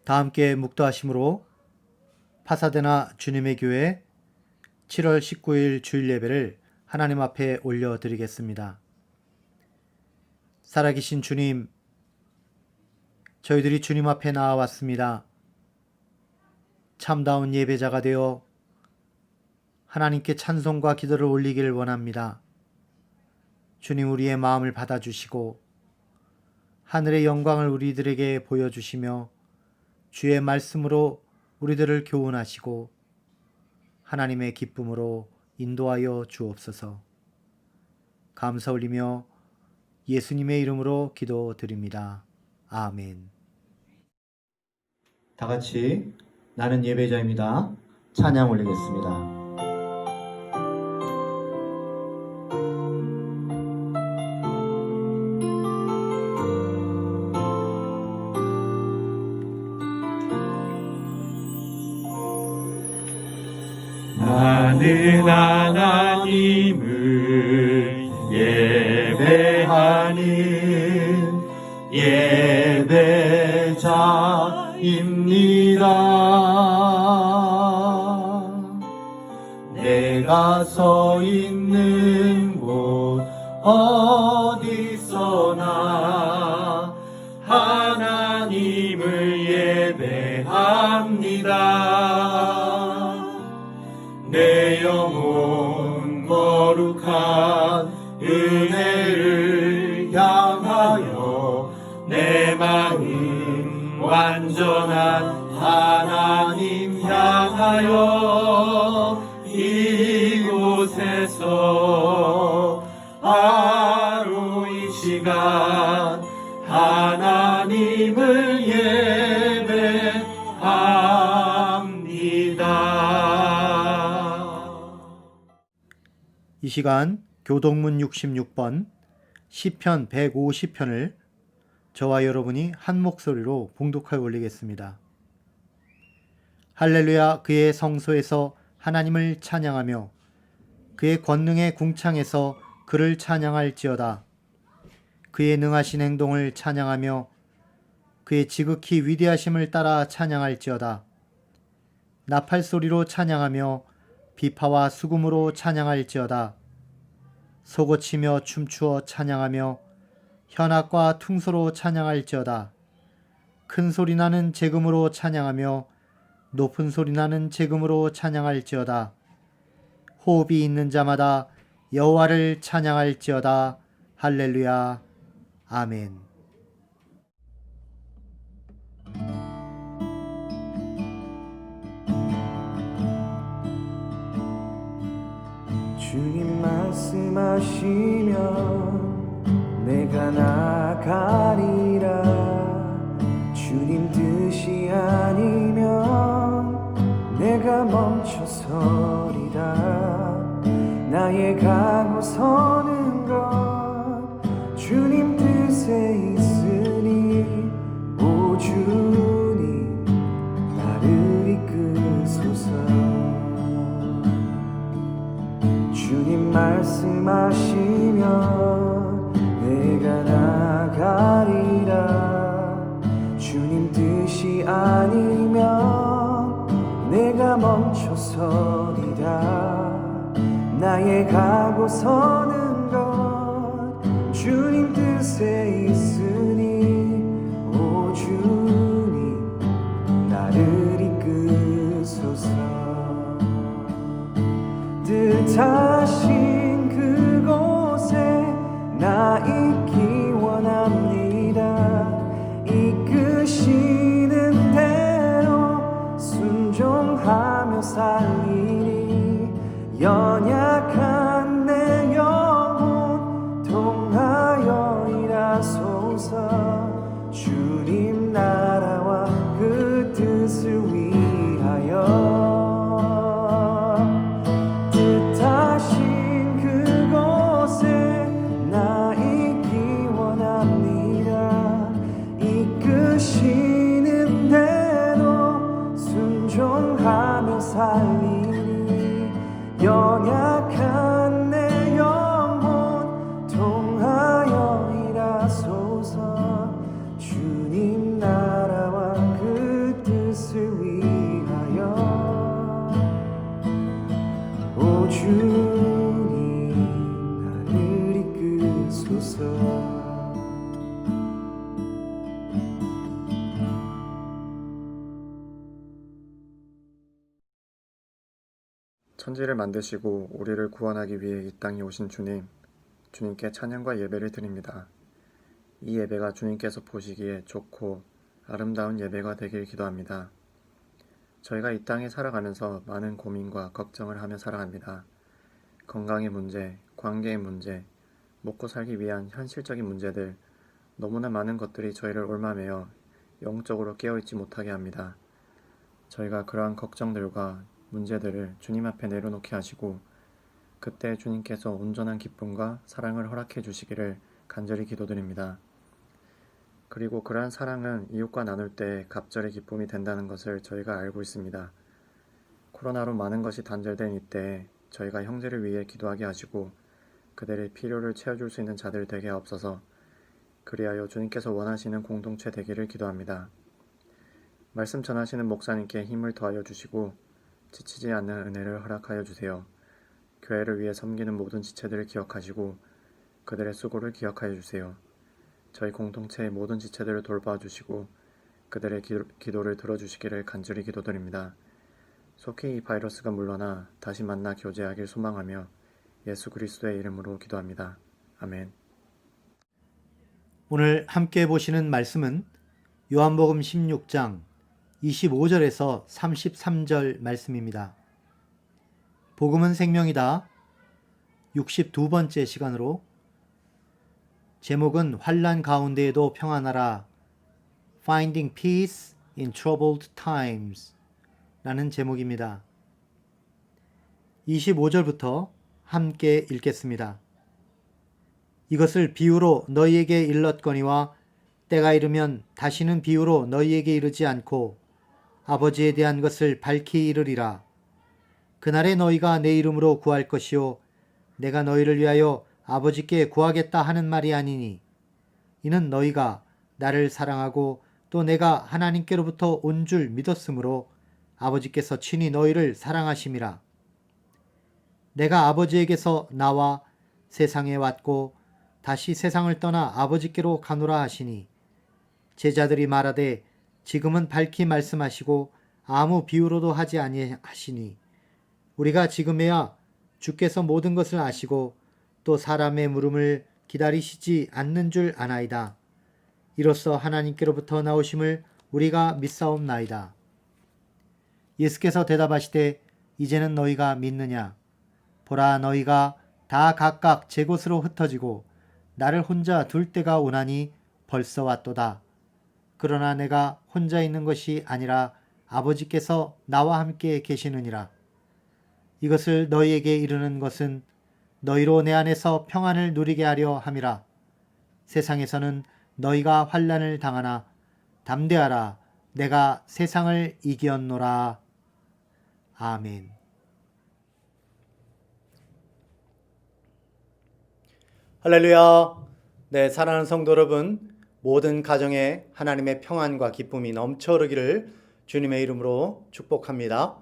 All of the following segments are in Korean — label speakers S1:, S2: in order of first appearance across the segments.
S1: 다 함께 묵도하심으로 파사데나 주님의 교회 7월 19일 주일 예배를 하나님 앞에 올려드리겠습니다. 살아계신 주님, 저희들이 주님 앞에 나아왔습니다. 참다운 예배자가 되어 하나님께 찬송과 기도를 올리기를 원합니다. 주님, 우리의 마음을 받아주시고 하늘의 영광을 우리들에게 보여주시며 주의 말씀으로 우리들을 교훈하시고 하나님의 기쁨으로 인도하여 주옵소서. 감사 올리며 예수님의 이름으로 기도드립니다. 아멘. 다 같이 나는 예배자입니다. 찬양 올리겠습니다.
S2: 나는 하나님을 예배하는 예배자입니다. 내가 서 있는 곳 어디서나 하나님을 예배합니다. 내 영혼 거룩한 은혜를 향하여 내 마음 완전한 하나님 향하여 이곳에서 바로 이 시간 하나님을 예배합니다.
S1: 이 시간 교동문 66번 시편 150편을 저와 여러분이 한 목소리로 봉독하여 올리겠습니다. 할렐루야. 그의 성소에서 하나님을 찬양하며 그의 권능의 궁창에서 그를 찬양할지어다. 그의 능하신 행동을 찬양하며 그의 지극히 위대하심을 따라 찬양할지어다. 나팔소리로 찬양하며 비파와 수금으로 찬양할지어다. 소고치며 춤추어 찬양하며 현악과 퉁소로 찬양할지어다. 큰 소리 나는 재금으로 찬양하며 높은 소리 나는 재금으로 찬양할지어다. 호흡이 있는 자마다 여호와를 찬양할지어다. 할렐루야. 아멘.
S3: 주님 말씀하시면 내가 나가리라. 주님 뜻이 아니면 내가 멈춰서리라. 나의 가고 서는 것 주님 뜻에 있으니 오 주님 나를 이끄소서. 주님 말씀하시면 내가 나가리라. 주님 뜻이 아니면 내가 멈춰서리라. 나의 가고 서는 것 주님 뜻에 있으니 오 주님 나를 이끄소서. 뜻하신 그곳에 나 있기 원합니다. 이끄시는 대로 순종하며 살리니 연약한 내 영혼 통하여 일하소서.
S4: 천지를 만드시고 우리를 구원하기 위해 이 땅에 오신 주님, 주님께 찬양과 예배를 드립니다. 이 예배가 주님께서 보시기에 좋고 아름다운 예배가 되길 기도합니다. 저희가 이 땅에 살아가면서 많은 고민과 걱정을 하며 살아갑니다. 건강의 문제, 관계의 문제, 먹고 살기 위한 현실적인 문제들, 너무나 많은 것들이 저희를 얽매여 영적으로 깨어있지 못하게 합니다. 저희가 그러한 걱정들과 문제들을 주님 앞에 내려놓게 하시고 그때 주님께서 온전한 기쁨과 사랑을 허락해 주시기를 간절히 기도드립니다. 그리고 그러한 사랑은 이웃과 나눌 때 갑절의 기쁨이 된다는 것을 저희가 알고 있습니다. 코로나로 많은 것이 단절된 이때 저희가 형제를 위해 기도하게 하시고 그들의 필요를 채워줄 수 있는 자들 되게 하옵소서. 그리하여 주님께서 원하시는 공동체 되기를 기도합니다. 말씀 전하시는 목사님께 힘을 더하여 주시고 지치지 않는 은혜를 허락하여 주세요. 교회를 위해 섬기는 모든 지체들을 기억하시고 그들의 수고를 기억하여 주세요. 저희 공동체의 모든 지체들을 돌봐 주시고 그들의 기도를 들어주시기를 간절히 기도드립니다. 속히 이 바이러스가 물러나 다시 만나 교제하길 소망하며 예수 그리스도의 이름으로 기도합니다. 아멘.
S1: 오늘 함께 보시는 말씀은 요한복음 16장 25절에서 33절 말씀입니다. 복음은 생명이다. 62번째 시간으로 제목은 환난 가운데에도 평안하라. Finding Peace in Troubled Times 라는 제목입니다. 25절부터 함께 읽겠습니다. 이것을 비유로 너희에게 일렀거니와 때가 이르면 다시는 비유로 너희에게 이르지 않고 아버지에 대한 것을 밝히 이르리라. 그날에 너희가 내 이름으로 구할 것이요 내가 너희를 위하여 아버지께 구하겠다 하는 말이 아니니 이는 너희가 나를 사랑하고 또 내가 하나님께로부터 온 줄 믿었으므로 아버지께서 친히 너희를 사랑하심이라. 내가 아버지에게서 나와 세상에 왔고 다시 세상을 떠나 아버지께로 가노라 하시니 제자들이 말하되 지금은 밝히 말씀하시고 아무 비유로도 하지 아니하시니 우리가 지금에야 주께서 모든 것을 아시고 또 사람의 물음을 기다리시지 않는 줄 아나이다. 이로써 하나님께로부터 나오심을 우리가 믿사옵나이다. 예수께서 대답하시되 이제는 너희가 믿느냐? 보라 너희가 다 각각 제 곳으로 흩어지고 나를 혼자 둘 때가 오나니 벌써 왔도다. 그러나 내가 혼자 있는 것이 아니라 아버지께서 나와 함께 계시느니라. 이것을 너희에게 이르는 것은 너희로 내 안에서 평안을 누리게 하려 함이라. 세상에서는 너희가 환난을 당하나 담대하라. 내가 세상을 이기었노라. 아멘. 할렐루야. 네, 사랑하는 성도 여러분, 모든 가정에 하나님의 평안과 기쁨이 넘쳐 흐르기를 주님의 이름으로 축복합니다.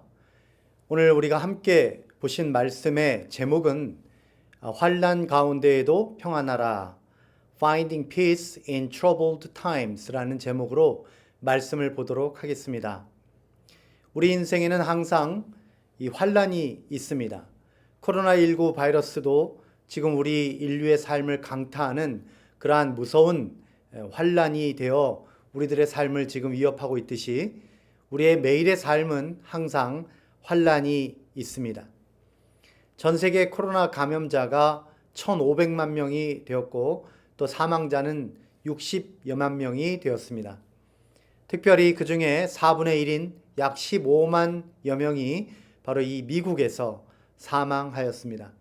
S1: 오늘 우리가 함께 보신 말씀의 제목은 환난 가운데에도 평안하라. Finding Peace in Troubled Times 라는 제목으로 말씀을 보도록 하겠습니다. 우리 인생에는 항상 이 환난이 있습니다. 코로나19 바이러스도 지금 우리 인류의 삶을 강타하는 그러한 무서운 환난이 되어 우리들의 삶을 지금 위협하고 있듯이 우리의 매일의 삶은 항상 환난이 있습니다. 전 세계 코로나 감염자가 1,500만 명이 되었고 또 사망자는 60여만 명이 되었습니다. 특별히 그 중에 4분의 1인 약 15만여 명이 바로 이 미국에서 사망하였습니다.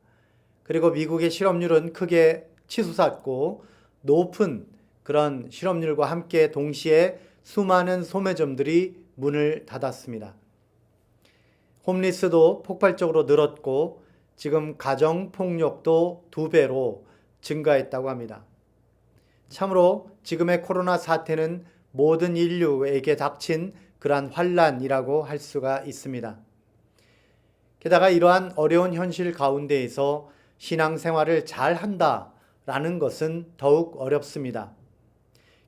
S1: 그리고 미국의 실업률은 크게 치솟았고 높은 그런 실업률과 함께 동시에 수많은 소매점들이 문을 닫았습니다. 홈리스도 폭발적으로 늘었고 지금 가정폭력도 2배로 증가했다고 합니다. 참으로 지금의 코로나 사태는 모든 인류에게 닥친 그러한 환난이라고 할 수가 있습니다. 게다가 이러한 어려운 현실 가운데에서 신앙생활을 잘 한다라는 것은 더욱 어렵습니다.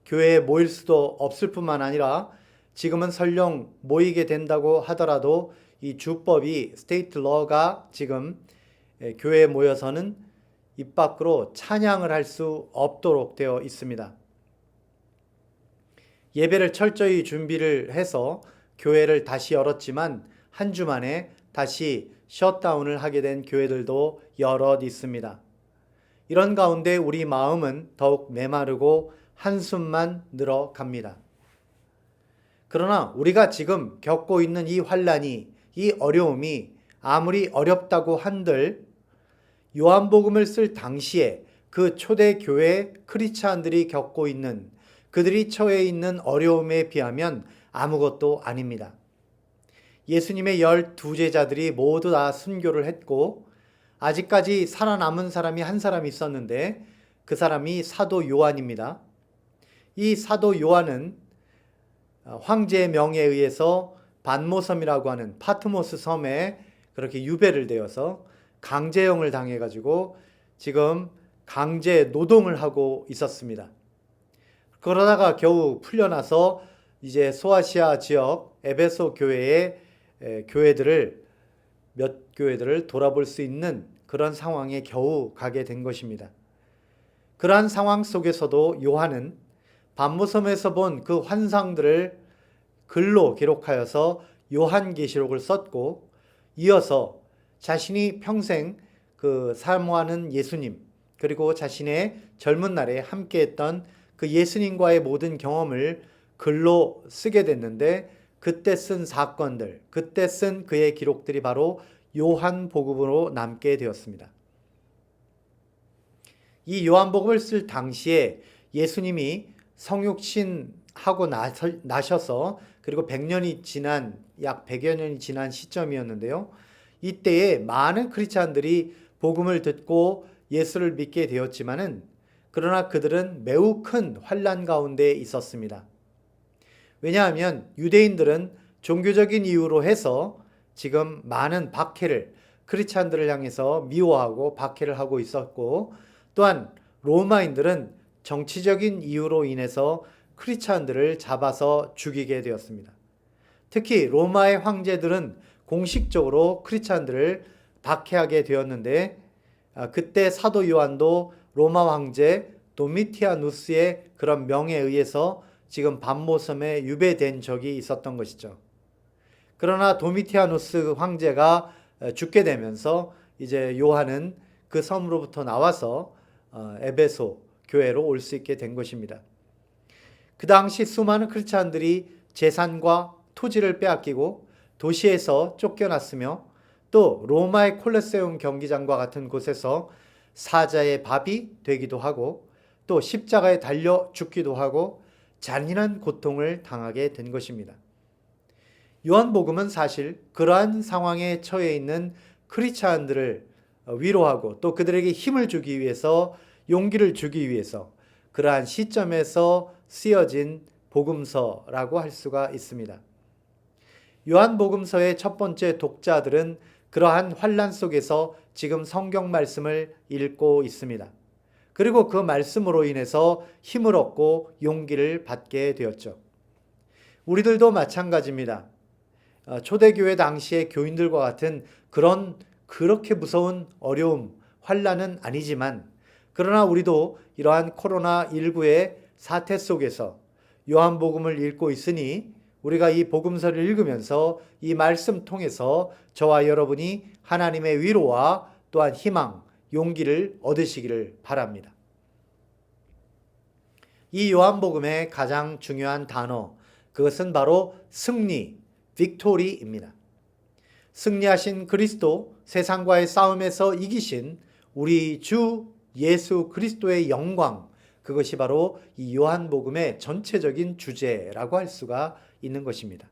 S1: 교회에 모일 수도 없을 뿐만 아니라 지금은 설령 모이게 된다고 하더라도 이 주법이 스테이트 러가 지금 교회에 모여서는 입 밖으로 찬양을 할 수 없도록 되어 있습니다. 예배를 철저히 준비를 해서 교회를 다시 열었지만 한 주 만에 다시 셧다운을 하게 된 교회들도 여럿 있습니다. 이런 가운데 우리 마음은 더욱 메마르고 한숨만 늘어갑니다. 그러나 우리가 지금 겪고 있는 이 환난이, 이 어려움이 아무리 어렵다고 한들 요한복음을 쓸 당시에 그 초대 교회 크리스찬들이 겪고 있는, 그들이 처해 있는 어려움에 비하면 아무것도 아닙니다. 예수님의 12제자들이 모두 다 순교를 했고 아직까지 살아남은 사람이 한 사람 있었는데 그 사람이 사도 요한입니다. 이 사도 요한은 황제의 명에 의해서 반모섬이라고 하는 파트모스 섬에 그렇게 유배를 되어서 강제형을 당해가지고 지금 강제 노동을 하고 있었습니다. 그러다가 겨우 풀려나서 이제 소아시아 지역 에베소 교회의 몇 교회들을 돌아볼 수 있는 그런 상황에 겨우 가게 된 것입니다. 그러한 상황 속에서도 요한은 반모섬에서 본 그 환상들을 글로 기록하여서 요한계시록을 썼고 이어서 자신이 평생 그 사모하는 예수님 그리고 자신의 젊은 날에 함께했던 그 예수님과의 모든 경험을 글로 쓰게 됐는데 그때 쓴 사건들, 그때 쓴 그의 기록들이 바로 요한복음으로 남게 되었습니다. 이 요한복음을 쓸 당시에 예수님이 성육신하고 나셔서 그리고 100년이 지난 약 100여 년이 지난 시점이었는데요. 이때에 많은 크리스찬들이 복음을 듣고 예수를 믿게 되었지만은 그러나 그들은 매우 큰 환난 가운데 있었습니다. 왜냐하면 유대인들은 종교적인 이유로 해서 지금 많은 박해를 크리스찬들을 향해서 미워하고 박해를 하고 있었고 또한 로마인들은 정치적인 이유로 인해서 크리스찬들을 잡아서 죽이게 되었습니다. 특히 로마의 황제들은 공식적으로 크리스찬들을 박해하게 되었는데 그때 사도 요한도 로마 황제 도미티아누스의 그런 명에 의해서 지금 반모섬에 유배된 적이 있었던 것이죠. 그러나 도미티아누스 황제가 죽게 되면서 이제 요한은 그 섬으로부터 나와서 에베소 교회로 올 수 있게 된 것입니다. 그 당시 수많은 크리스찬들이 재산과 토지를 빼앗기고 도시에서 쫓겨났으며 또 로마의 콜로세움 경기장과 같은 곳에서 사자의 밥이 되기도 하고 또 십자가에 달려 죽기도 하고 잔인한 고통을 당하게 된 것입니다. 요한복음은 사실 그러한 상황에 처해 있는 크리스찬들을 위로하고 또 그들에게 힘을 주기 위해서 용기를 주기 위해서 그러한 시점에서 쓰여진 복음서라고 할 수가 있습니다. 요한복음서의 첫 번째 독자들은 그러한 환난 속에서 지금 성경 말씀을 읽고 있습니다. 그리고 그 말씀으로 인해서 힘을 얻고 용기를 받게 되었죠. 우리들도 마찬가지입니다. 초대교회 당시의 교인들과 같은 그렇게 무서운 어려움, 환난은 아니지만 그러나 우리도 이러한 코로나19의 사태 속에서 요한복음을 읽고 있으니 우리가 이 복음서를 읽으면서 이 말씀 통해서 저와 여러분이 하나님의 위로와 또한 희망, 용기를 얻으시기를 바랍니다. 이 요한복음의 가장 중요한 단어, 그것은 바로 승리, 빅토리입니다. 승리하신 그리스도, 세상과의 싸움에서 이기신 우리 주 예수 그리스도의 영광, 그것이 바로 이 요한복음의 전체적인 주제라고 할 수가 있는 것입니다.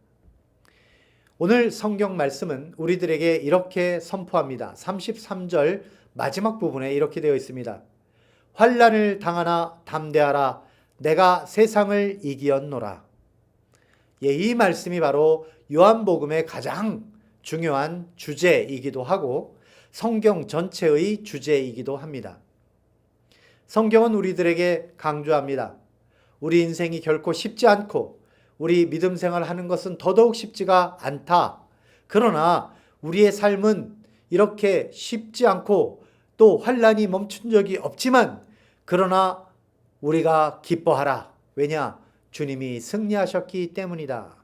S1: 오늘 성경 말씀은 우리들에게 이렇게 선포합니다. 33절 마지막 부분에 이렇게 되어 있습니다. 환난을 당하나 담대하라. 내가 세상을 이기었노라. 이 말씀이 바로 요한복음의 가장 중요한 주제이기도 하고 성경 전체의 주제이기도 합니다. 성경은 우리들에게 강조합니다. 우리 인생이 결코 쉽지 않고 우리 믿음 생활을 하는 것은 더더욱 쉽지가 않다. 그러나 우리의 삶은 이렇게 쉽지 않고 또 환난이 멈춘 적이 없지만 그러나 우리가 기뻐하라. 왜냐? 주님이 승리하셨기 때문이다.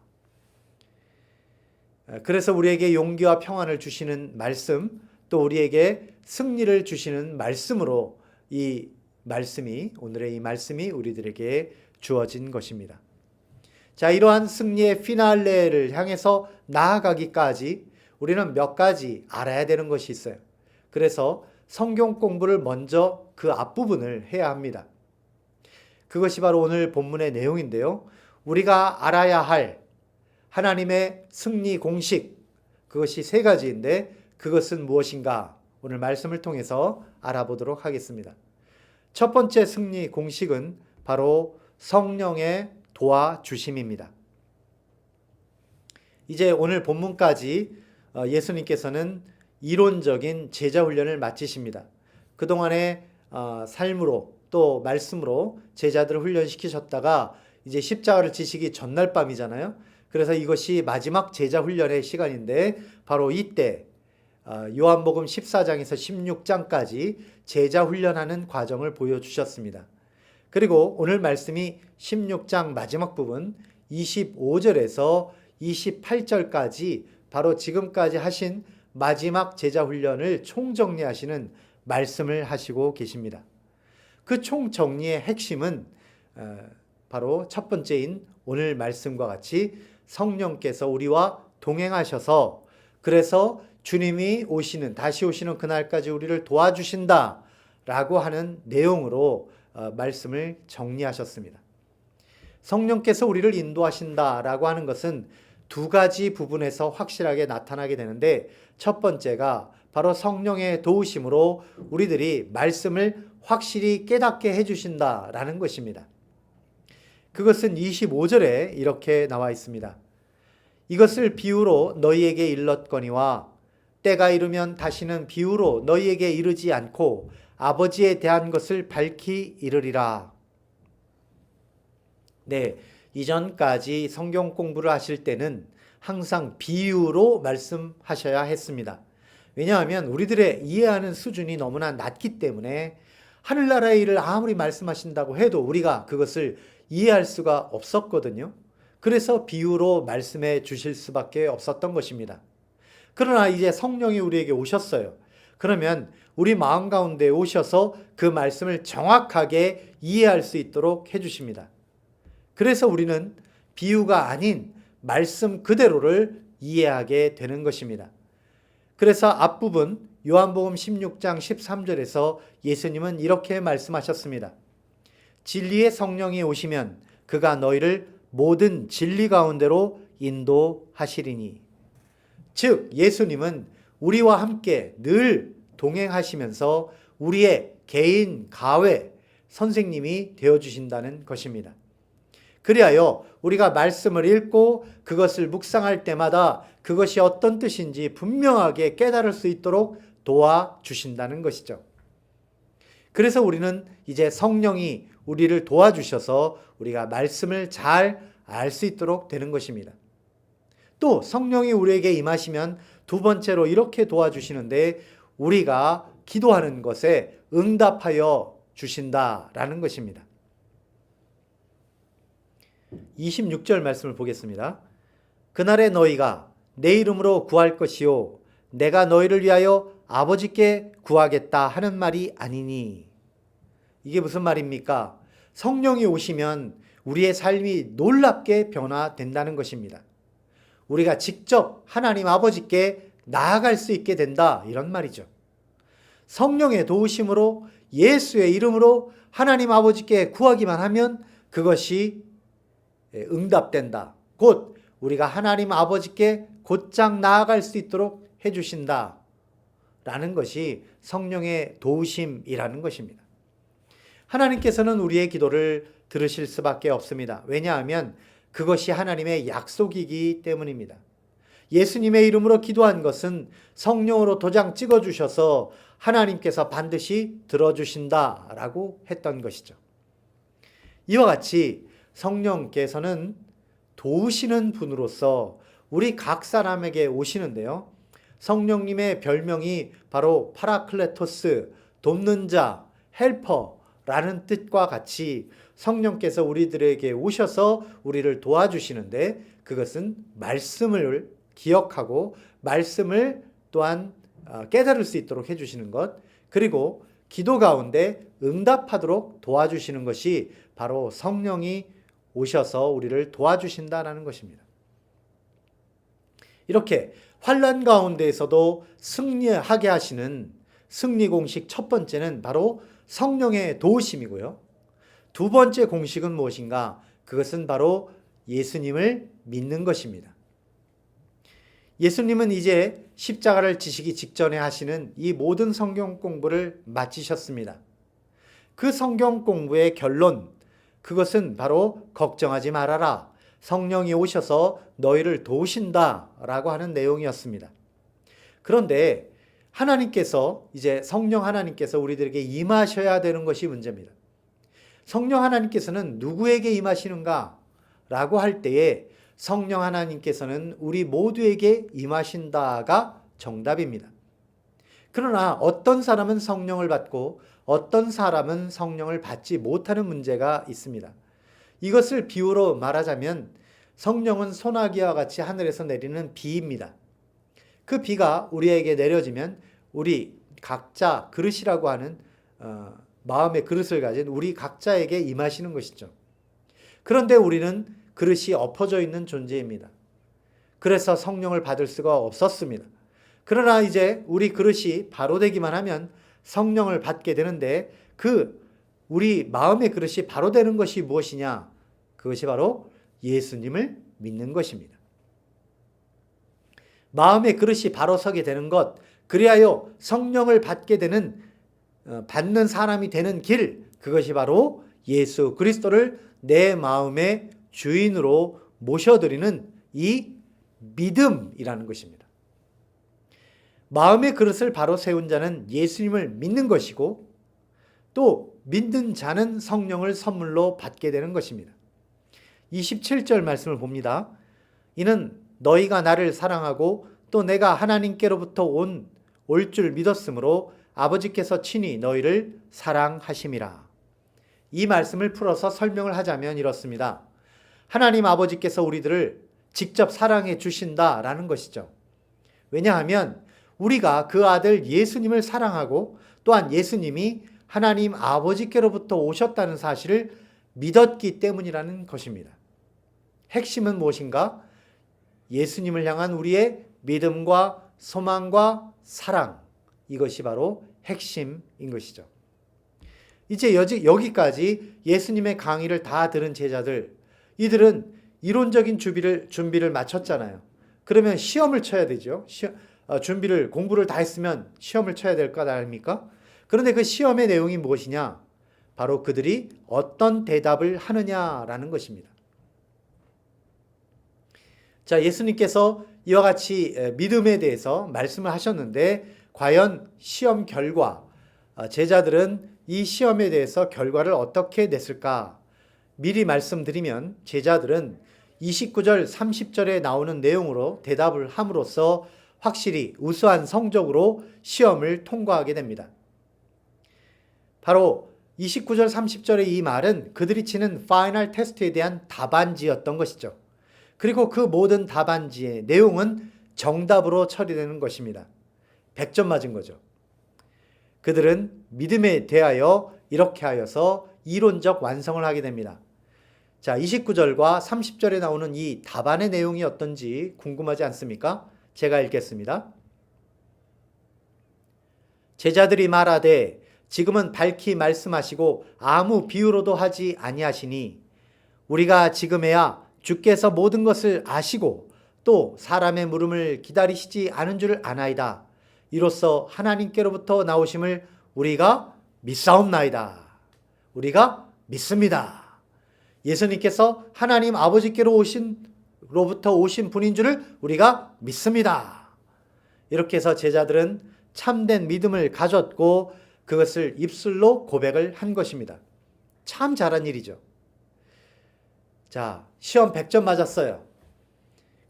S1: 그래서 우리에게 용기와 평안을 주시는 말씀, 또 우리에게 승리를 주시는 말씀으로 이 말씀이, 오늘의 이 말씀이 우리들에게 주어진 것입니다. 자, 이러한 승리의 피날레를 향해서 나아가기까지 우리는 몇 가지 알아야 되는 것이 있어요. 그래서 성경 공부를 먼저 그 앞부분을 해야 합니다. 그것이 바로 오늘 본문의 내용인데요. 우리가 알아야 할 하나님의 승리 공식, 그것이 세 가지인데 그것은 무엇인가? 오늘 말씀을 통해서 알아보도록 하겠습니다. 첫 번째 승리 공식은 바로 성령의 도와주심입니다. 이제 오늘 본문까지 예수님께서는 이론적인 제자 훈련을 마치십니다. 그동안의 삶으로 또 말씀으로 제자들을 훈련시키셨다가 이제 십자가를 지시기 전날 밤이잖아요. 그래서 이것이 마지막 제자 훈련의 시간인데 바로 이때 요한복음 14장에서 16장까지 제자 훈련하는 과정을 보여주셨습니다. 그리고 오늘 말씀이 16장 마지막 부분 25절에서 28절까지 바로 지금까지 하신 마지막 제자 훈련을 총정리하시는 말씀을 하시고 계십니다. 그 총정리의 핵심은 바로 첫 번째인 오늘 말씀과 같이 성령께서 우리와 동행하셔서 그래서 주님이 다시 오시는 그날까지 우리를 도와주신다 라고 하는 내용으로 말씀을 정리하셨습니다. 성령께서 우리를 인도하신다 라고 하는 것은 두 가지 부분에서 확실하게 나타나게 되는데 첫 번째가 바로 성령의 도우심으로 우리들이 말씀을 확실히 깨닫게 해주신다 라는 것입니다. 그것은 25절에 이렇게 나와 있습니다. 이것을 비유로 너희에게 일렀거니와 때가 이르면 다시는 비유로 너희에게 이르지 않고 아버지에 대한 것을 밝히 이르리라. 네, 이전까지 성경 공부를 하실 때는 항상 비유로 말씀하셔야 했습니다. 왜냐하면 우리들의 이해하는 수준이 너무나 낮기 때문에 하늘나라의 일을 아무리 말씀하신다고 해도 우리가 그것을 이해할 수가 없었거든요. 그래서 비유로 말씀해 주실 수밖에 없었던 것입니다. 그러나 이제 성령이 우리에게 오셨어요. 그러면 우리 마음 가운데 오셔서 그 말씀을 정확하게 이해할 수 있도록 해주십니다. 그래서 우리는 비유가 아닌 말씀 그대로를 이해하게 되는 것입니다. 그래서 앞부분 요한복음 16장 13절에서 예수님은 이렇게 말씀하셨습니다. 진리의 성령이 오시면 그가 너희를 모든 진리 가운데로 인도하시리니. 즉 예수님은 우리와 함께 늘 동행하시면서 우리의 개인 가외 선생님이 되어주신다는 것입니다. 그리하여 우리가 말씀을 읽고 그것을 묵상할 때마다 그것이 어떤 뜻인지 분명하게 깨달을 수 있도록 도와주신다는 것이죠. 그래서 우리는 이제 성령이 우리를 도와주셔서 우리가 말씀을 잘 알 수 있도록 되는 것입니다. 또 성령이 우리에게 임하시면 두 번째로 이렇게 도와주시는데 우리가 기도하는 것에 응답하여 주신다라는 것입니다. 26절 말씀을 보겠습니다. 그날에 너희가 내 이름으로 구할 것이요 내가 너희를 위하여 아버지께 구하겠다 하는 말이 아니니. 이게 무슨 말입니까? 성령이 오시면 우리의 삶이 놀랍게 변화된다는 것입니다. 우리가 직접 하나님 아버지께 나아갈 수 있게 된다 이런 말이죠. 성령의 도우심으로 예수의 이름으로 하나님 아버지께 구하기만 하면 그것이 응답된다. 곧 우리가 하나님 아버지께 곧장 나아갈 수 있도록 해주신다 라는 것이 성령의 도우심이라는 것입니다. 하나님께서는 우리의 기도를 들으실 수밖에 없습니다. 왜냐하면 그것이 하나님의 약속이기 때문입니다. 예수님의 이름으로 기도한 것은 성령으로 도장 찍어주셔서 하나님께서 반드시 들어주신다라고 했던 것이죠. 이와 같이 성령께서는 도우시는 분으로서 우리 각 사람에게 오시는데요. 성령님의 별명이 바로 파라클레토스, 돕는 자, 헬퍼라는 뜻과 같이 성령께서 우리들에게 오셔서 우리를 도와주시는데, 그것은 말씀을 기억하고 말씀을 또한 깨달을 수 있도록 해주시는 것, 그리고 기도 가운데 응답하도록 도와주시는 것이 바로 성령이 오셔서 우리를 도와주신다는 것입니다. 이렇게 환난 가운데에서도 승리하게 하시는 승리 공식 첫 번째는 바로 성령의 도우심이고요. 두 번째 공식은 무엇인가? 그것은 바로 예수님을 믿는 것입니다. 예수님은 이제 십자가를 지시기 직전에 하시는 이 모든 성경 공부를 마치셨습니다. 그 성경 공부의 결론, 그것은 바로 걱정하지 말아라, 성령이 오셔서 너희를 도우신다라고 하는 내용이었습니다. 그런데 하나님께서, 이제 성령 하나님께서 우리들에게 임하셔야 되는 것이 문제입니다. 성령 하나님께서는 누구에게 임하시는가 라고 할 때에 성령 하나님께서는 우리 모두에게 임하신다가 정답입니다. 그러나 어떤 사람은 성령을 받고 어떤 사람은 성령을 받지 못하는 문제가 있습니다. 이것을 비유로 말하자면 성령은 소나기와 같이 하늘에서 내리는 비입니다. 그 비가 우리에게 내려지면 우리 각자 그릇이라고 하는 마음의 그릇을 가진 우리 각자에게 임하시는 것이죠. 그런데 우리는 그릇이 엎어져 있는 존재입니다. 그래서 성령을 받을 수가 없었습니다. 그러나 이제 우리 그릇이 바로 되기만 하면 성령을 받게 되는데, 우리 마음의 그릇이 바로 되는 것이 무엇이냐? 그것이 바로 예수님을 믿는 것입니다. 마음의 그릇이 바로 서게 되는 것, 그리하여 성령을 받게 되는, 받는 사람이 되는 길, 그것이 바로 예수 그리스도를 내 마음의 주인으로 모셔드리는 이 믿음이라는 것입니다. 마음의 그릇을 바로 세운 자는 예수님을 믿는 것이고, 또 믿는 자는 성령을 선물로 받게 되는 것입니다. 27절 말씀을 봅니다. 이는 너희가 나를 사랑하고 또 내가 하나님께로부터 올 줄 믿었으므로 아버지께서 친히 너희를 사랑하심이라. 이 말씀을 풀어서 설명을 하자면 이렇습니다. 하나님 아버지께서 우리들을 직접 사랑해 주신다라는 것이죠. 왜냐하면 우리가 그 아들 예수님을 사랑하고 또한 예수님이 하나님 아버지께로부터 오셨다는 사실을 믿었기 때문이라는 것입니다. 핵심은 무엇인가? 예수님을 향한 우리의 믿음과 소망과 사랑, 이것이 바로 핵심인 것이죠. 이제 여기까지 예수님의 강의를 다 들은 제자들, 이들은 이론적인 준비를 마쳤잖아요. 그러면 시험을 쳐야 되죠. 공부를 다 했으면 시험을 쳐야 될 것 아닙니까? 그런데 그 시험의 내용이 무엇이냐? 바로 그들이 어떤 대답을 하느냐라는 것입니다. 자, 예수님께서 이와 같이 믿음에 대해서 말씀을 하셨는데, 과연 시험 결과, 제자들은 이 시험에 대해서 결과를 어떻게 냈을까? 미리 말씀드리면 제자들은 29절, 30절에 나오는 내용으로 대답을 함으로써 확실히 우수한 성적으로 시험을 통과하게 됩니다. 바로 29절, 30절의 이 말은 그들이 치는 파이널 테스트에 대한 답안지였던 것이죠. 그리고 그 모든 답안지의 내용은 정답으로 처리되는 것입니다. 100점 맞은 거죠. 그들은 믿음에 대하여 이렇게 하여서 이론적 완성을 하게 됩니다. 자, 29절과 30절에 나오는 이 답안의 내용이 어떤지 궁금하지 않습니까? 제가 읽겠습니다. 제자들이 말하되 지금은 밝히 말씀하시고 아무 비유로도 하지 아니하시니 우리가 지금에야 주께서 모든 것을 아시고 또 사람의 물음을 기다리시지 않은 줄 아나이다. 이로써 하나님께로부터 나오심을 우리가 믿사옵나이다. 우리가 믿습니다. 예수님께서 하나님 아버지께로부터 오신 분인 줄을 우리가 믿습니다. 이렇게 해서 제자들은 참된 믿음을 가졌고 그것을 입술로 고백을 한 것입니다. 참 잘한 일이죠. 자, 시험 100점 맞았어요.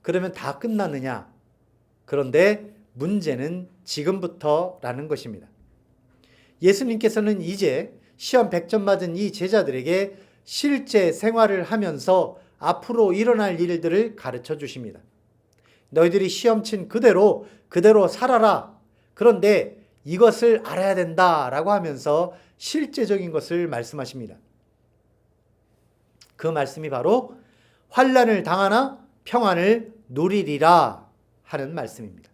S1: 그러면 다 끝났느냐? 그런데 문제는 지금부터라는 것입니다. 예수님께서는 이제 시험 100점 맞은 이 제자들에게 실제 생활을 하면서 앞으로 일어날 일들을 가르쳐 주십니다. 너희들이 시험 친 그대로 살아라. 그런데 이것을 알아야 된다라고 하면서 실제적인 것을 말씀하십니다. 그 말씀이 바로 환난을 당하나 평안을 누리리라 하는 말씀입니다.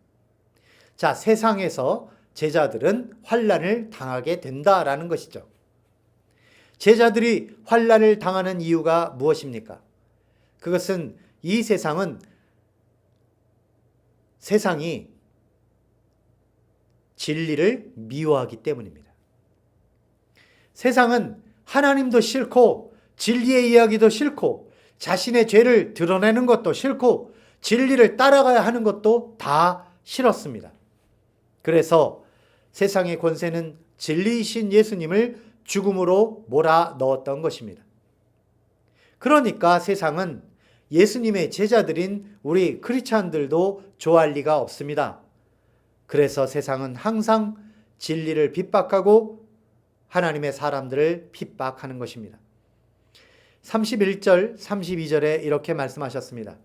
S1: 자, 세상에서 제자들은 환난을 당하게 된다라는 것이죠. 제자들이 환난을 당하는 이유가 무엇입니까? 그것은 이 세상이 진리를 미워하기 때문입니다. 세상은 하나님도 싫고 진리의 이야기도 싫고 자신의 죄를 드러내는 것도 싫고 진리를 따라가야 하는 것도 다 싫었습니다. 그래서 세상의 권세는 진리이신 예수님을 죽음으로 몰아 넣었던 것입니다. 그러니까 세상은 예수님의 제자들인 우리 크리스찬들도 좋아할 리가 없습니다. 그래서 세상은 항상 진리를 핍박하고 하나님의 사람들을 핍박하는 것입니다. 31절, 32절에 이렇게 말씀하셨습니다.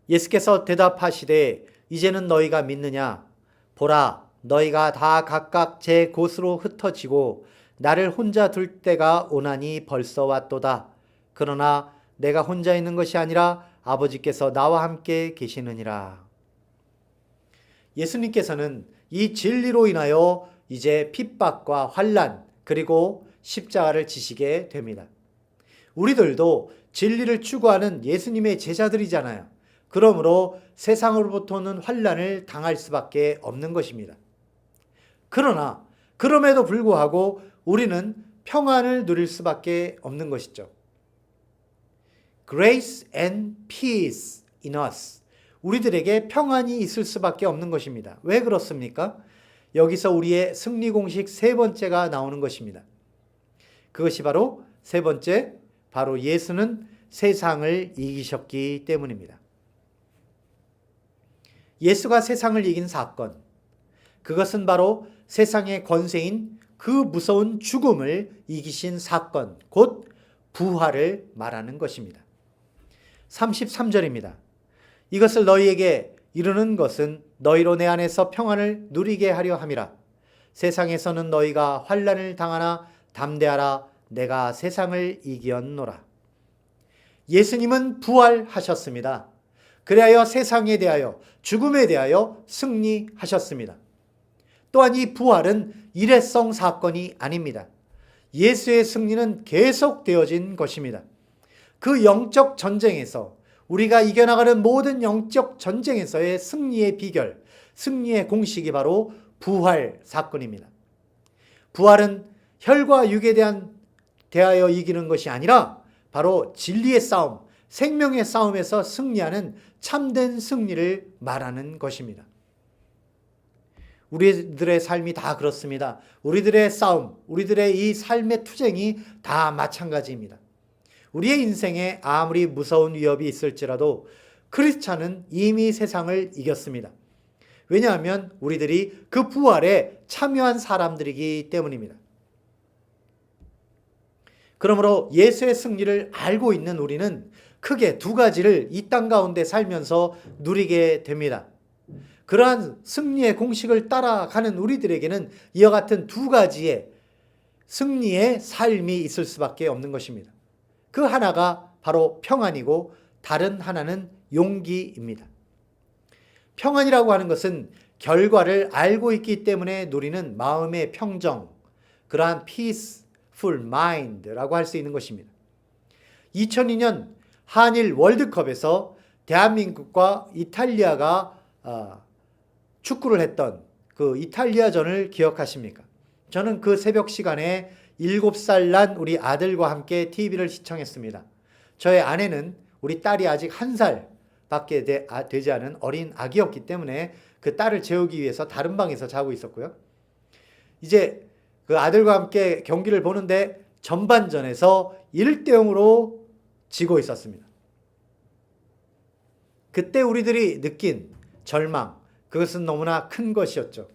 S1: 예수께서 대답하시되 이제는 너희가 믿느냐? 보라, 너희가 다 각각 제 곳으로 흩어지고 나를 혼자 둘 때가 오나니 벌써 왔도다. 그러나 내가 혼자 있는 것이 아니라 아버지께서 나와 함께 계시느니라. 예수님께서는 이 진리로 인하여 이제 핍박과 환난 그리고 십자가를 지시게 됩니다. 우리들도 진리를 추구하는 예수님의 제자들이잖아요. 그러므로 세상으로부터는 환난을 당할 수밖에 없는 것입니다. 그러나 그럼에도 불구하고 우리는 평안을 누릴 수밖에 없는 것이죠. Grace and peace in us. 우리들에게 평안이 있을 수밖에 없는 것입니다. 왜 그렇습니까? 여기서 우리의 승리 공식 세 번째가 나오는 것입니다. 그것이 바로 세 번째, 바로 예수는 세상을 이기셨기 때문입니다. 예수가 세상을 이긴 사건, 그것은 바로 세상의 권세인 그 무서운 죽음을 이기신 사건, 곧 부활을 말하는 것입니다. 33절입니다. 이것을 너희에게 이루는 것은 너희로 내 안에서 평안을 누리게 하려 함이라. 세상에서는 너희가 환난을 당하나 담대하라. 내가 세상을 이기었노라. 예수님은 부활하셨습니다. 그리하여 세상에 대하여 죽음에 대하여 승리하셨습니다. 또한 이 부활은 일회성 사건이 아닙니다. 예수의 승리는 계속되어진 것입니다. 그 영적 전쟁에서 우리가 이겨나가는 모든 영적 전쟁에서의 승리의 비결, 승리의 공식이 바로 부활 사건입니다. 부활은 혈과 육에 대하여 이기는 것이 아니라 바로 진리의 싸움, 생명의 싸움에서 승리하는 참된 승리를 말하는 것입니다. 우리들의 삶이 다 그렇습니다. 우리들의 싸움, 우리들의 이 삶의 투쟁이 다 마찬가지입니다. 우리의 인생에 아무리 무서운 위협이 있을지라도 크리스찬은 이미 세상을 이겼습니다. 왜냐하면 우리들이 그 부활에 참여한 사람들이기 때문입니다. 그러므로 예수의 승리를 알고 있는 우리는 크게 두 가지를 이 땅 가운데 살면서 누리게 됩니다. 그러한 승리의 공식을 따라가는 우리들에게는 이와 같은 두 가지의 승리의 삶이 있을 수밖에 없는 것입니다. 그 하나가 바로 평안이고 다른 하나는 용기입니다. 평안이라고 하는 것은 결과를 알고 있기 때문에 누리는 마음의 평정, 그러한 peaceful mind라고 할 수 있는 것입니다. 2002년 한일 월드컵에서 대한민국과 이탈리아가 축구를 했던 그 이탈리아전을 기억하십니까? 저는 그 새벽 시간에 7살 난 우리 아들과 함께 TV를 시청했습니다. 저의 아내는 우리 딸이 아직 1살밖에 되지 않은 어린 아기였기 때문에 그 딸을 재우기 위해서 다른 방에서 자고 있었고요. 이제 그 아들과 함께 경기를 보는데 전반전에서 1대0으로 지고 있었습니다. 그때 우리들이 느낀 절망, 그것은 너무나 큰 것이었죠.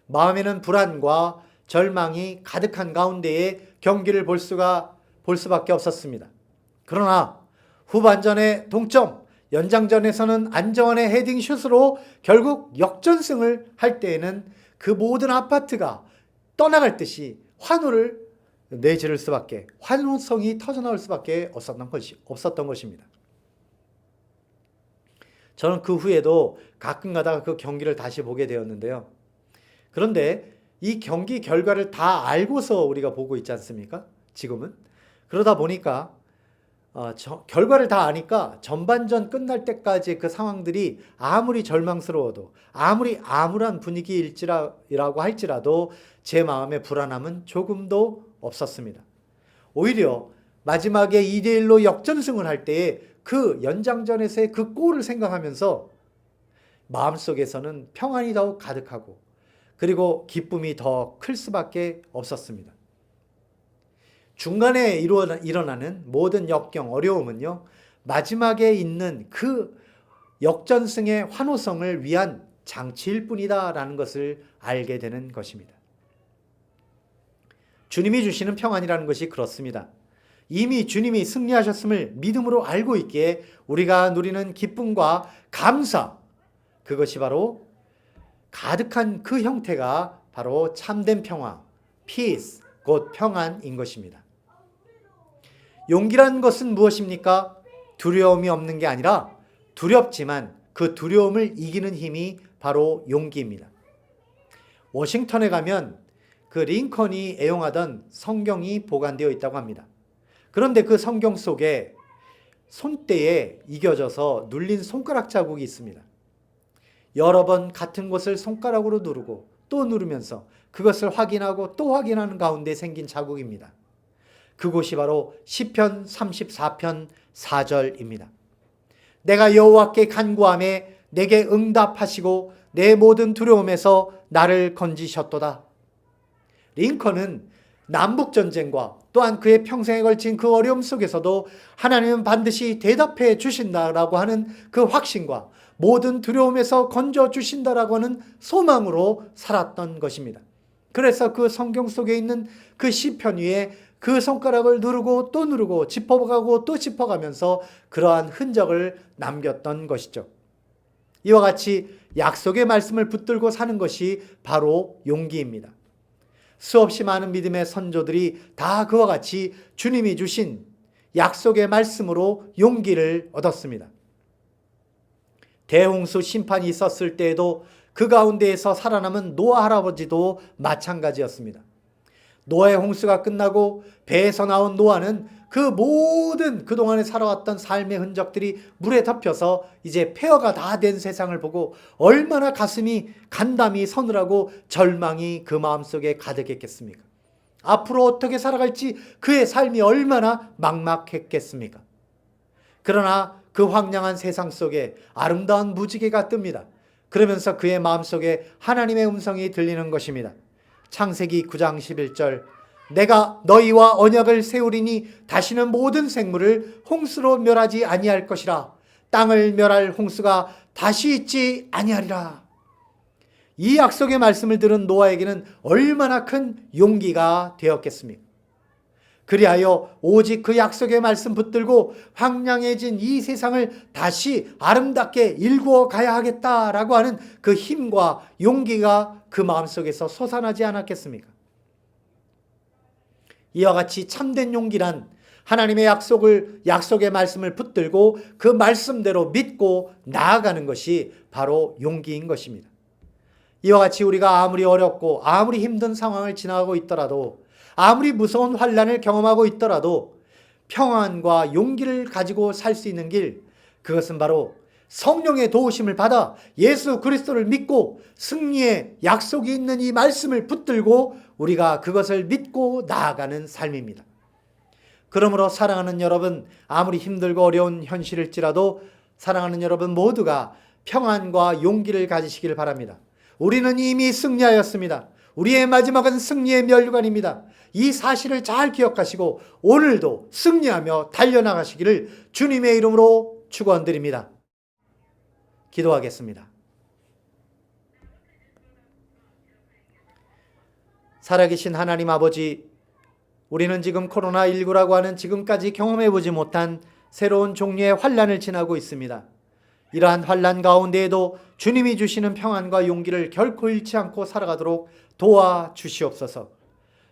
S1: 마음에는 불안과 절망이 가득한 가운데에 경기를 볼 수밖에 없었습니다. 그러나 후반전에 동점, 연장전에서는 안정환의 헤딩슛으로 결국 역전승을 할 때에는 그 모든 아파트가 떠나갈 듯이 환호를 내지를 수밖에, 환호성이 터져나올 수밖에 없었던 것입니다. 저는 그 후에도 가끔 가다가 그 경기를 다시 보게 되었는데요. 그런데 이 경기 결과를 다 알고서 우리가 보고 있지 않습니까? 지금은. 그러다 보니까 결과를 다 아니까 전반전 끝날 때까지 그 상황들이 아무리 절망스러워도, 아무리 암울한 분위기이라고 할지라도 제 마음의 불안함은 조금도 없었습니다. 오히려 마지막에 2대1로 역전승을 할 때에 그 연장전에서의 그 골을 생각하면서 마음속에서는 평안이 더욱 가득하고, 그리고 기쁨이 더 클 수밖에 없었습니다. 중간에 일어나는 모든 역경, 어려움은요, 마지막에 있는 그 역전승의 환호성을 위한 장치일 뿐이다라는 것을 알게 되는 것입니다. 주님이 주시는 평안이라는 것이 그렇습니다. 이미 주님이 승리하셨음을 믿음으로 알고 있기에 우리가 누리는 기쁨과 감사, 그것이 바로 가득한 그 형태가 바로 참된 평화, peace, 곧 평안인 것입니다. 용기란 것은 무엇입니까? 두려움이 없는 게 아니라 두렵지만 그 두려움을 이기는 힘이 바로 용기입니다. 워싱턴에 가면 그 링컨이 애용하던 성경이 보관되어 있다고 합니다. 그런데 그 성경 속에 손때에 이겨져서 눌린 손가락 자국이 있습니다. 여러 번 같은 곳을 손가락으로 누르고 또 누르면서 그것을 확인하고 또 확인하는 가운데 생긴 자국입니다. 그곳이 바로 시편 34편 4절입니다. 내가 여호와께 간구하매 내게 응답하시고 내 모든 두려움에서 나를 건지셨도다. 링컨은 남북전쟁과 또한 그의 평생에 걸친 그 어려움 속에서도 하나님은 반드시 대답해 주신다라고 하는 그 확신과 모든 두려움에서 건져주신다라고 하는 소망으로 살았던 것입니다. 그래서 그 성경 속에 있는 그 시편 위에 그 손가락을 누르고 또 누르고 짚어가고 또 짚어가면서 그러한 흔적을 남겼던 것이죠. 이와 같이 약속의 말씀을 붙들고 사는 것이 바로 용기입니다. 수없이 많은 믿음의 선조들이 다 그와 같이 주님이 주신 약속의 말씀으로 용기를 얻었습니다. 대홍수 심판이 있었을 때에도 그 가운데에서 살아남은 노아 할아버지도 마찬가지였습니다. 노아의 홍수가 끝나고 배에서 나온 노아는 그 모든 그동안에 살아왔던 삶의 흔적들이 물에 덮여서 이제 폐허가 다 된 세상을 보고 얼마나 가슴이 간담이 서늘하고 절망이 그 마음속에 가득했겠습니까? 앞으로 어떻게 살아갈지 그의 삶이 얼마나 막막했겠습니까? 그러나 그 황량한 세상 속에 아름다운 무지개가 뜹니다. 그러면서 그의 마음속에 하나님의 음성이 들리는 것입니다. 창세기 9장 11절 내가 너희와 언약을 세우리니 다시는 모든 생물을 홍수로 멸하지 아니할 것이라 땅을 멸할 홍수가 다시 있지 아니하리라. 이 약속의 말씀을 들은 노아에게는 얼마나 큰 용기가 되었겠습니까? 그리하여 오직 그 약속의 말씀 붙들고 황량해진 이 세상을 다시 아름답게 일구어 가야 하겠다라고 하는 그 힘과 용기가 그 마음속에서 솟아나지 않았겠습니까? 이와 같이 참된 용기란 하나님의 약속의 말씀을 붙들고 그 말씀대로 믿고 나아가는 것이 바로 용기인 것입니다. 이와 같이 우리가 아무리 어렵고 아무리 힘든 상황을 지나가고 있더라도 아무리 무서운 환난을 경험하고 있더라도 평안과 용기를 가지고 살 수 있는 길, 그것은 바로 성령의 도우심을 받아 예수 그리스도를 믿고 승리의 약속이 있는 이 말씀을 붙들고 우리가 그것을 믿고 나아가는 삶입니다. 그러므로 사랑하는 여러분, 아무리 힘들고 어려운 현실일지라도 사랑하는 여러분 모두가 평안과 용기를 가지시길 바랍니다. 우리는 이미 승리하였습니다. 우리의 마지막은 승리의 멸관입니다. 이 사실을 잘 기억하시고 오늘도 승리하며 달려나가시기를 주님의 이름으로 축원드립니다. 기도하겠습니다. 살아계신 하나님 아버지, 우리는 지금 코로나19라고 하는 지금까지 경험해보지 못한 새로운 종류의 환난을 지나고 있습니다. 이러한 환난 가운데에도 주님이 주시는 평안과 용기를 결코 잃지 않고 살아가도록 도와주시옵소서.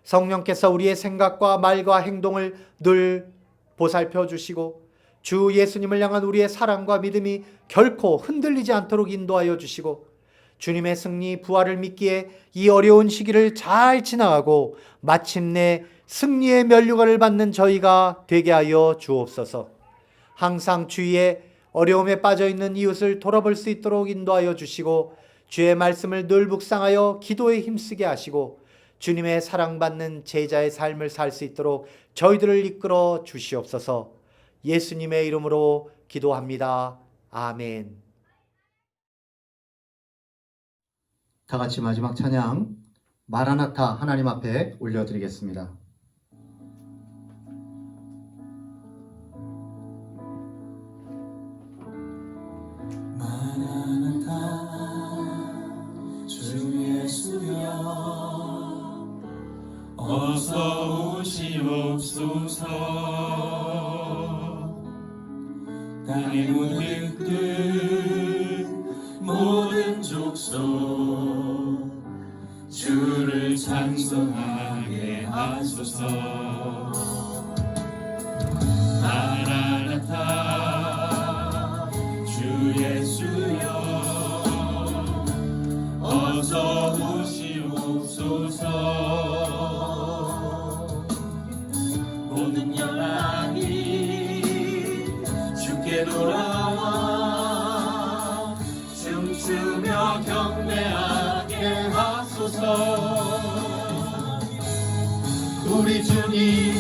S1: 성령께서 우리의 생각과 말과 행동을 늘 보살펴 주시고 주 예수님을 향한 우리의 사랑과 믿음이 결코 흔들리지 않도록 인도하여 주시고 주님의 승리 부활을 믿기에 이 어려운 시기를 잘 지나가고 마침내 승리의 면류관을 받는 저희가 되게 하여 주옵소서. 항상 주위에 어려움에 빠져있는 이웃을 돌아볼 수 있도록 인도하여 주시고 주의 말씀을 늘 묵상하여 기도에 힘쓰게 하시고 주님의 사랑받는 제자의 삶을 살 수 있도록 저희들을 이끌어 주시옵소서. 예수님의 이름으로 기도합니다. 아멘. 다 같이 마지막 찬양 마라나타 하나님 앞에 올려드리겠습니다.
S2: 주 예수여 어서 오시옵소서. 땅의 모든 끝 모든 족속 주를 찬송하게 하소서. 마라나타 주 예수여 어서 오시옵소서. 모든 영광이 주께 돌아와 춤추며 경배하게 하소서. 우리 주님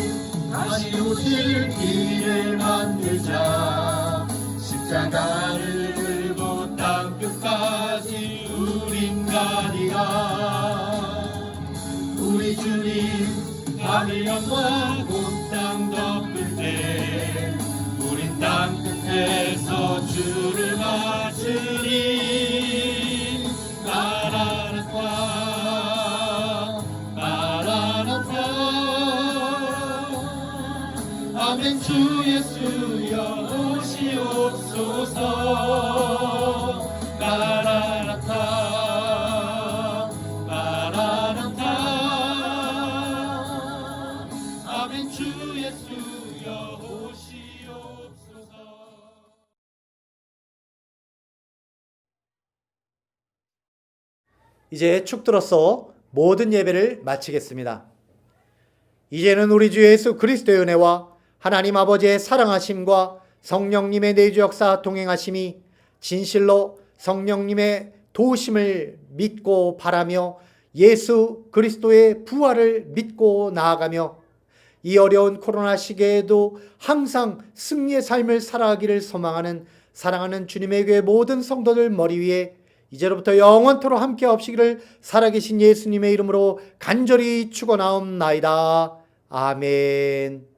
S2: 다시 오실 길을 만들자. 십자가를 들고 땅끝까지 우린 가리라. 우리 주님 하늘 영광 온 땅 덮을 때 우린 땅끝에서 주를 맞으리. 마라나타 마라나타 아멘. 주 예수여 오시옵소서. 마라나타 마라나타 아멘. 주 예수여 오시옵소서.
S1: 이제 축 들어서 모든 예배를 마치겠습니다. 이제는 우리 주 예수 그리스도의 은혜와 하나님 아버지의 사랑하심과 성령님의 내주 역사 동행하심이 진실로 성령님의 도우심을 믿고 바라며 예수 그리스도의 부활을 믿고 나아가며 이 어려운 코로나 시기에도 항상 승리의 삶을 살아가기를 소망하는 사랑하는 주님의 교회 모든 성도들 머리 위에 이제로부터 영원토록 함께 없시기를 살아계신 예수님의 이름으로 간절히 축원하옵나이다. 아멘.